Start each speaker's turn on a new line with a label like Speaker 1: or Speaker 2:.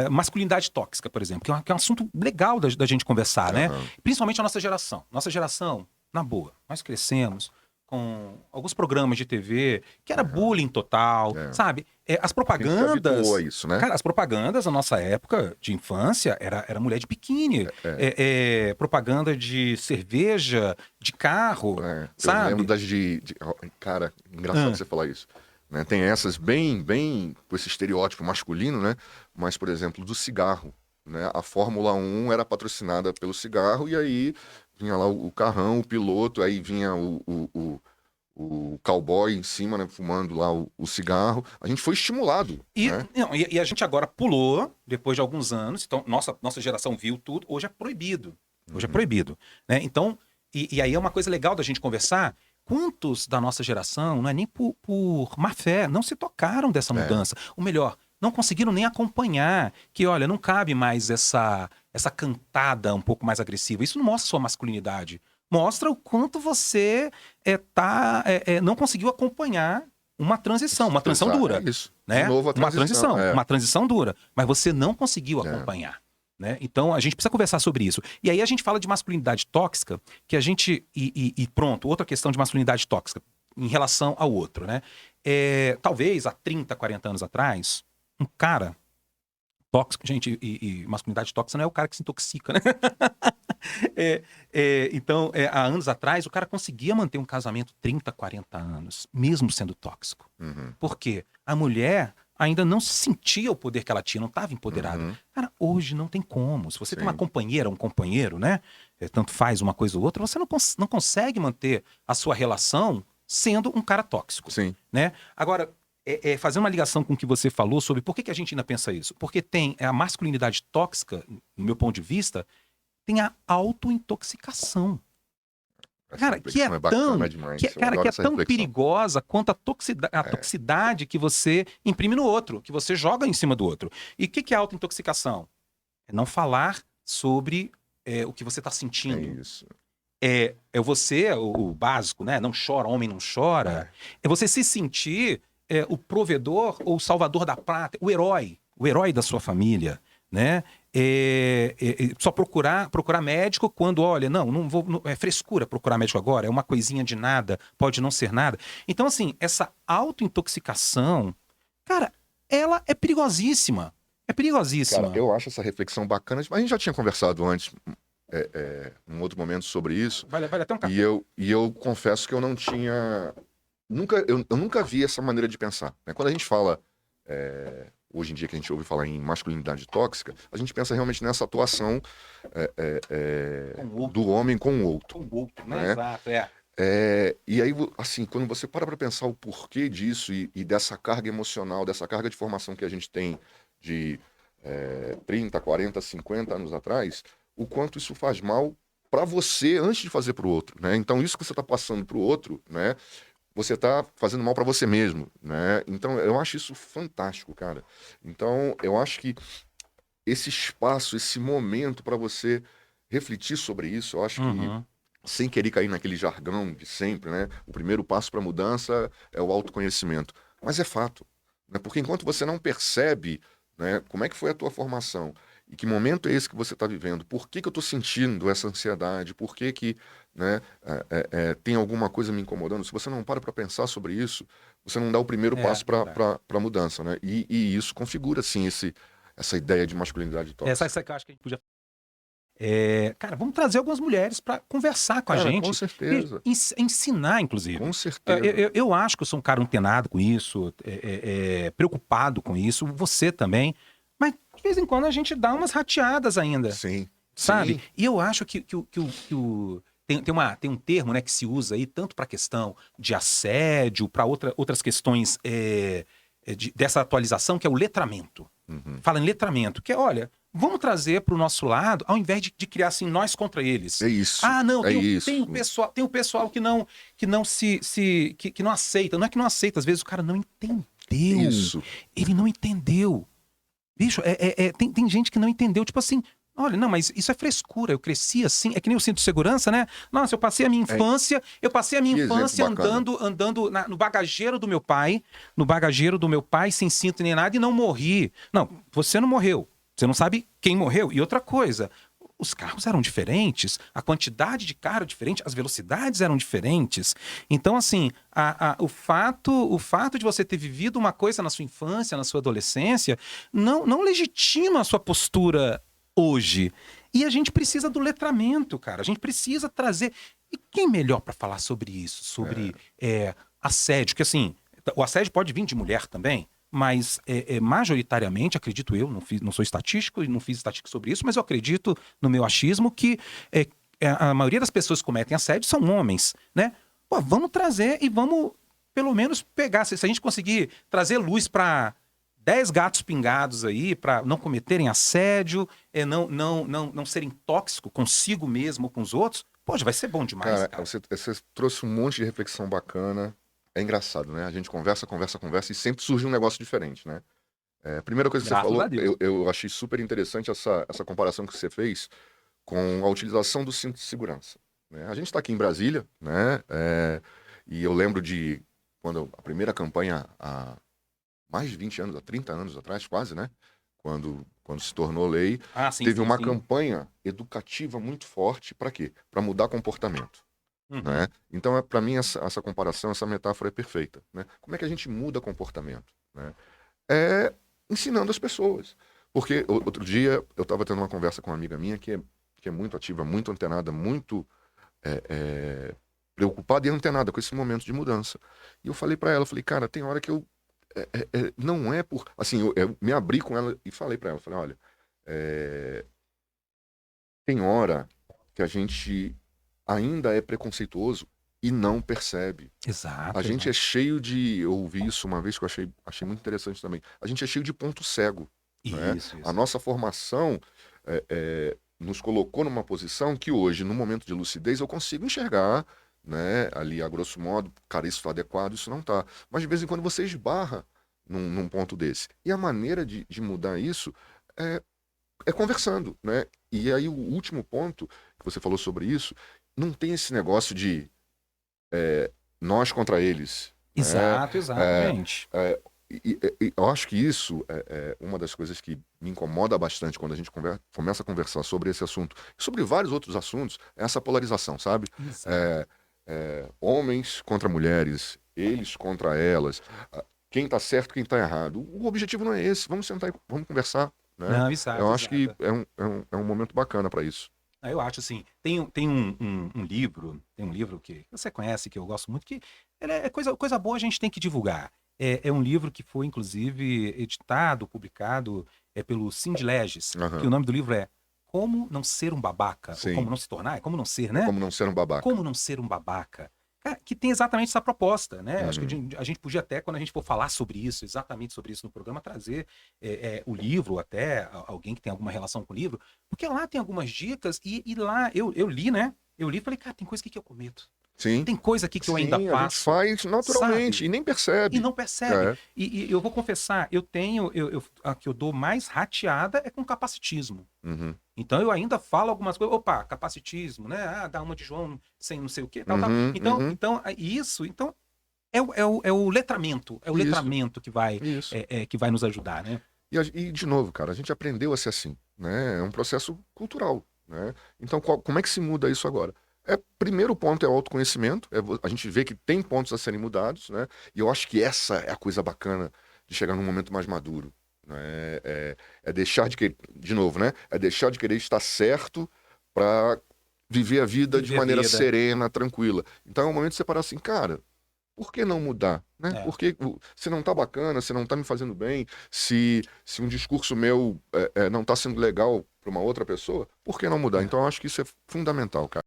Speaker 1: masculinidade tóxica, por exemplo, que é um assunto legal da gente conversar, né? Principalmente a nossa geração. Nossa geração, na boa, nós crescemos com alguns programas de TV que era bullying total, sabe? As propagandas...
Speaker 2: A isso, né?
Speaker 1: Cara, as propagandas na nossa época de infância era mulher de biquíni, propaganda de cerveja, de carro, sabe?
Speaker 2: Eu lembro das Cara, engraçado você falar isso. Né? Tem essas bem com esse estereótipo masculino, né? Mas, por exemplo, do cigarro. Né? A Fórmula 1 era patrocinada pelo cigarro e aí vinha lá o carrão, o piloto, aí vinha o cowboy em cima, né, fumando lá o cigarro. A gente foi estimulado. Né?
Speaker 1: E a gente agora pulou, depois de alguns anos, então nossa geração viu tudo, hoje é proibido. Hoje é proibido. Né? Então, e aí é uma coisa legal da gente conversar. Quantos da nossa geração, não é nem por má fé, não se tocaram dessa mudança? Ou melhor, não conseguiram nem acompanhar que, olha, não cabe mais essa cantada um pouco mais agressiva. Isso não mostra sua masculinidade. Mostra o quanto você não conseguiu acompanhar uma transição dura.
Speaker 2: Isso.
Speaker 1: Né?
Speaker 2: De novo,
Speaker 1: uma transição dura. Mas você não conseguiu acompanhar. Né? Então a gente precisa conversar sobre isso. E aí a gente fala de masculinidade tóxica, que a gente. E pronto, outra questão de masculinidade tóxica em relação ao outro. Né? Talvez há 30, 40 anos atrás, um cara tóxico, gente, e masculinidade tóxica não é o cara que se intoxica, né? Então, há anos atrás, o cara conseguia manter um casamento 30, 40 anos, mesmo sendo tóxico. Por quê? A mulher ainda não sentia o poder que ela tinha, não estava empoderada. Cara, hoje não tem como. Se você tem uma companheira, um companheiro, né? Tanto faz uma coisa ou outra, você não consegue manter a sua relação sendo um cara tóxico.
Speaker 2: Sim.
Speaker 1: Né? Agora, fazer uma ligação com o que você falou sobre por que a gente ainda pensa isso. Porque tem a masculinidade tóxica, no meu ponto de vista, tem a autointoxicação. Cara, que é tão perigosa quanto a toxicidade que você imprime no outro, que você joga em cima do outro. E o que é autointoxicação? É não falar sobre o que você está sentindo.
Speaker 2: É isso.
Speaker 1: É você, o básico, né? Não chora, homem não chora. É você se sentir o provedor ou o salvador da pátria, o herói da sua família, né? Só procurar médico quando, olha, não vou, é frescura procurar médico agora, é uma coisinha de nada, pode não ser nada. Então, assim, essa autointoxicação, cara, ela é perigosíssima. É perigosíssima.
Speaker 2: Cara, eu acho essa reflexão bacana. A gente já tinha conversado antes, um outro momento sobre isso.
Speaker 1: Vale até um café.
Speaker 2: E eu confesso que eu não tinha... Eu nunca vi essa maneira de pensar. Né? Quando a gente fala... hoje em dia que a gente ouve falar em masculinidade tóxica, a gente pensa realmente nessa atuação do homem com o outro.
Speaker 1: Com o outro, né?
Speaker 2: Né?
Speaker 1: Exato,
Speaker 2: E aí, assim, quando você para pensar o porquê disso e dessa carga emocional, dessa carga de formação que a gente tem de 30, 40, 50 anos atrás, o quanto isso faz mal para você antes de fazer para o outro, né? Então, isso que você está passando para o outro, né? Você está fazendo mal para você mesmo, né? Então, eu acho isso fantástico, cara. Então, eu acho que esse espaço, esse momento para você refletir sobre isso, eu acho que, sem querer cair naquele jargão de sempre, né? O primeiro passo para a mudança é o autoconhecimento. Mas é fato, né? Porque enquanto você não percebe, né, como é que foi a tua formação e que momento é esse que você está vivendo, por que eu estou sentindo essa ansiedade, por que né, tem alguma coisa me incomodando, se você não para pensar sobre isso, você não dá o primeiro passo para a mudança, né? E isso configura, sim, essa ideia de masculinidade tóxica.
Speaker 1: Essa que eu acho que a gente podia... cara, vamos trazer algumas mulheres para conversar com a gente.
Speaker 2: Com certeza.
Speaker 1: Ensinar, inclusive.
Speaker 2: Com certeza.
Speaker 1: Eu acho que eu sou um cara antenado com isso, preocupado com isso, você também. Mas, de vez em quando, a gente dá umas rateadas ainda.
Speaker 2: Sim.
Speaker 1: Sabe?
Speaker 2: Sim.
Speaker 1: E eu acho que tem um termo, né, que se usa aí tanto para a questão de assédio, para outras questões dessa atualização, que é o letramento. Fala em letramento, que é, olha, vamos trazer para o nosso lado, ao invés de criar assim, nós contra eles.
Speaker 2: É isso.
Speaker 1: Ah, não,
Speaker 2: isso.
Speaker 1: Tem o pessoal que não aceita. Não é que não aceita, às vezes o cara não entendeu.
Speaker 2: Isso.
Speaker 1: Ele não entendeu. Bicho, tem gente que não entendeu. Tipo assim, Olha, não, mas isso é frescura. Eu cresci assim, é que nem o cinto de segurança, né? Nossa, eu passei a minha infância
Speaker 2: bacana.
Speaker 1: andando no bagageiro do meu pai, sem cinto nem nada, e não morri. Não, você não morreu. Você não sabe quem morreu. E outra coisa, os carros eram diferentes, a quantidade de carro era diferente, as velocidades eram diferentes. Então, assim, o fato de você ter vivido uma coisa na sua infância, na sua adolescência, não legitima a sua postura hoje. E a gente precisa do letramento, cara. A gente precisa trazer. E quem melhor para falar sobre isso? Sobre assédio? Que assim, o assédio pode vir de mulher também, mas majoritariamente, acredito eu, não sou estatístico e não fiz estatística sobre isso, mas eu acredito no meu achismo que a maioria das pessoas que cometem assédio são homens, né? Pô, vamos trazer e vamos, pelo menos, pegar. Se a gente conseguir trazer luz para 10 gatos pingados aí, para não cometerem assédio, não serem tóxicos consigo mesmo ou com os outros, poxa, vai ser bom demais,
Speaker 2: Cara,
Speaker 1: cara.
Speaker 2: você trouxe um monte de reflexão bacana. É engraçado, né? A gente conversa, conversa, conversa e sempre surge um negócio diferente, né? Primeira coisa que você
Speaker 1: Graças a
Speaker 2: falou,
Speaker 1: Deus.
Speaker 2: eu achei super interessante essa comparação que você fez com a utilização do cinto de segurança, né? A gente está aqui em Brasília, né? E eu lembro de quando a primeira campanha, há mais de 20 anos, há 30 anos atrás, quase, né? Quando se tornou lei,
Speaker 1: Ah, sim,
Speaker 2: teve
Speaker 1: sim,
Speaker 2: uma
Speaker 1: sim.
Speaker 2: campanha educativa muito forte para quê? Para mudar comportamento,
Speaker 1: Uhum.
Speaker 2: né? Então, para mim, essa comparação, essa metáfora é perfeita, né? Como é que a gente muda comportamento, né? É ensinando as pessoas. Porque outro dia eu estava tendo uma conversa com uma amiga minha que é muito ativa, muito antenada, muito é, é, preocupada e antenada com esse momento de mudança. E eu falei para ela, eu falei, cara, tem hora que eu não é por. Assim, eu me abri com ela e falei para ela, falei, olha, é, tem hora que a gente ainda é preconceituoso e não percebe. A
Speaker 1: Exato,
Speaker 2: gente é
Speaker 1: exato.
Speaker 2: cheio de. Eu ouvi isso uma vez que eu achei muito interessante também. A gente é cheio de ponto cego, né?
Speaker 1: Isso,
Speaker 2: A
Speaker 1: isso.
Speaker 2: nossa formação nos colocou numa posição que hoje, no momento de lucidez, eu consigo enxergar, né? Ali, a grosso modo, cara, isso está adequado, isso não está. Mas de vez em quando você esbarra num ponto desse. E a maneira de mudar isso é, é conversando, né? E aí o último ponto que você falou sobre isso, não tem esse negócio de nós contra eles, né?
Speaker 1: Exato,
Speaker 2: É,
Speaker 1: exatamente.
Speaker 2: é, e eu acho que isso é uma das coisas que me incomoda bastante quando a gente começa a conversar sobre esse assunto, e sobre vários outros assuntos, é essa polarização, sabe?
Speaker 1: Exato.
Speaker 2: É, homens contra mulheres, eles contra elas, quem tá certo, quem tá errado. O objetivo não é esse, vamos sentar e vamos conversar, né?
Speaker 1: Não,
Speaker 2: Eu
Speaker 1: exato,
Speaker 2: acho que
Speaker 1: exato.
Speaker 2: é um momento bacana para isso.
Speaker 1: Eu acho assim, tem um livro que você conhece, que eu gosto muito, que coisa boa a gente tem que divulgar. É um livro que foi, inclusive, editado, publicado pelo Cindy Legis, que
Speaker 2: Aham.
Speaker 1: o nome do livro é Como Não Ser um Babaca, ou Como
Speaker 2: Sim,
Speaker 1: Não Se Tornar, é Como Não Ser,
Speaker 2: é
Speaker 1: né?
Speaker 2: como não ser um babaca.
Speaker 1: Como Não Ser um Babaca. Cara, que tem exatamente essa proposta, né? Acho que a
Speaker 2: Uhum.
Speaker 1: gente, a gente podia até, quando a gente for falar sobre isso, exatamente sobre isso no programa, trazer o livro, até alguém que tem alguma relação com o livro, porque lá tem algumas dicas e lá eu li, né? Eu li e falei, cara, tem coisa aqui que eu cometo.
Speaker 2: Sim,
Speaker 1: Tem coisa aqui que eu ainda
Speaker 2: sim, a gente
Speaker 1: faço,
Speaker 2: faz naturalmente
Speaker 1: sabe?
Speaker 2: e nem
Speaker 1: E
Speaker 2: percebe.
Speaker 1: não percebe.
Speaker 2: É.
Speaker 1: E eu vou confessar, a que eu dou mais rateada é com capacitismo.
Speaker 2: Uhum.
Speaker 1: Então eu ainda falo algumas coisas, opa, capacitismo, né? Ah, dá uma de João sem não sei o quê, tal, tal.
Speaker 2: Uhum, uhum.
Speaker 1: Então é o letramento,
Speaker 2: Isso,
Speaker 1: que vai
Speaker 2: isso.
Speaker 1: que vai nos ajudar, né?
Speaker 2: E, de novo, cara, a gente aprendeu a ser assim, né? É um processo cultural, né? Então, como é que se muda isso agora? Primeiro ponto é o autoconhecimento, a gente vê que tem pontos a serem mudados, né? E eu acho que essa é a coisa bacana de chegar num momento mais maduro, né? É deixar de querer, de novo, né? É deixar de querer estar certo para viver a vida de
Speaker 1: Viver a
Speaker 2: maneira
Speaker 1: vida.
Speaker 2: serena, tranquila. Então é o momento de separar assim, cara, por que não mudar, né?
Speaker 1: É.
Speaker 2: Porque se não tá bacana, se não tá me fazendo bem, se um discurso meu não tá sendo legal para uma outra pessoa, por que não mudar?
Speaker 1: É.
Speaker 2: Então eu acho que isso é fundamental, cara.